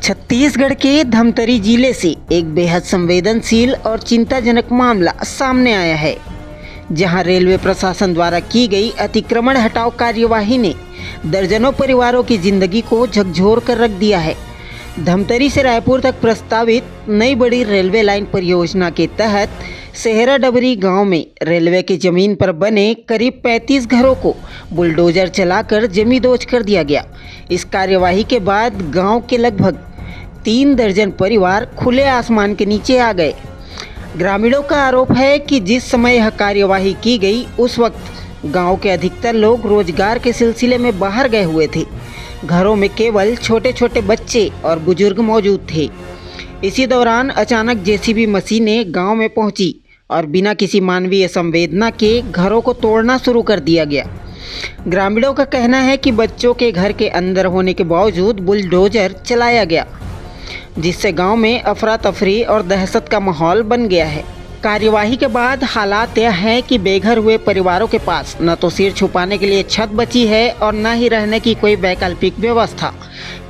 छत्तीसगढ़ के धमतरी जिले से एक बेहद संवेदनशील और चिंताजनक मामला सामने आया है, जहां रेलवे प्रशासन द्वारा की गई अतिक्रमण हटाओ कार्यवाही ने दर्जनों परिवारों की जिंदगी को झकझोर कर रख दिया है। धमतरी से रायपुर तक प्रस्तावित नई बड़ी रेलवे लाइन परियोजना के तहत सेहरा डबरी गांव में रेलवे की जमीन पर बने करीब 35 घरों को बुलडोजर चलाकर जमींदोज कर दिया गया। इस कार्यवाही के बाद गांव के लगभग 3 दर्जन परिवार खुले आसमान के नीचे आ गए। ग्रामीणों का आरोप है कि जिस समय यह कार्यवाही की गई उस वक्त गांव के अधिकतर लोग रोजगार के सिलसिले में बाहर गए हुए थे। घरों में केवल छोटे छोटे बच्चे और बुजुर्ग मौजूद थे। इसी दौरान अचानक जेसीबी मशीनें गांव में पहुंची और बिना किसी मानवीय संवेदना के घरों को तोड़ना शुरू कर दिया गया। ग्रामीणों का कहना है कि बच्चों के घर के अंदर होने के बावजूद बुलडोजर चलाया गया, जिससे गांव में अफरा तफरी और दहशत का माहौल बन गया है। कार्यवाही के बाद हालात यह है कि बेघर हुए परिवारों के पास न तो सिर छुपाने के लिए छत बची है और न ही रहने की कोई वैकल्पिक व्यवस्था।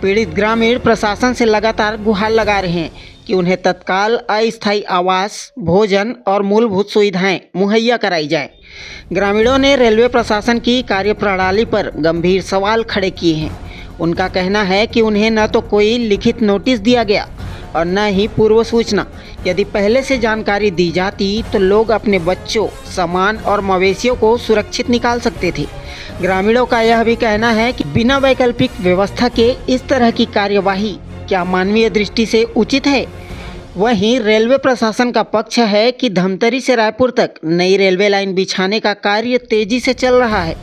पीड़ित ग्रामीण प्रशासन से लगातार गुहार लगा रहे हैं कि उन्हें तत्काल अस्थायी आवास, भोजन और मूलभूत सुविधाएं मुहैया कराई जाए। ग्रामीणों ने रेलवे प्रशासन की कार्यप्रणाली पर गंभीर सवाल खड़े किए हैं। उनका कहना है कि उन्हें न तो कोई लिखित नोटिस दिया गया और न ही पूर्व सूचना। यदि पहले से जानकारी दी जाती तो लोग अपने बच्चों, सामान और मवेशियों को सुरक्षित निकाल सकते थे। ग्रामीणों का यह भी कहना है कि बिना वैकल्पिक व्यवस्था के इस तरह की कार्यवाही क्या मानवीय दृष्टि से उचित है। वहीं रेलवे प्रशासन का पक्ष है कि धमतरी से रायपुर तक नई रेलवे लाइन बिछाने का कार्य तेजी से चल रहा है।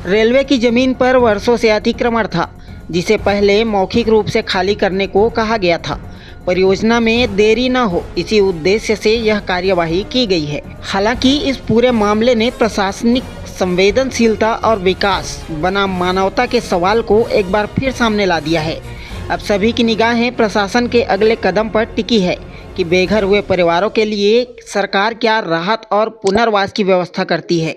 रेलवे की जमीन पर वर्षों से अतिक्रमण था, जिसे पहले मौखिक रूप से खाली करने को कहा गया था। परियोजना में देरी न हो, इसी उद्देश्य से यह कार्यवाही की गई है। हालांकि इस पूरे मामले ने प्रशासनिक संवेदनशीलता और विकास बनाम मानवता के सवाल को एक बार फिर सामने ला दिया है। अब सभी की निगाहें प्रशासन के अगले कदम पर टिकी है कि बेघर हुए परिवारों के लिए सरकार क्या राहत और पुनर्वास की व्यवस्था करती है।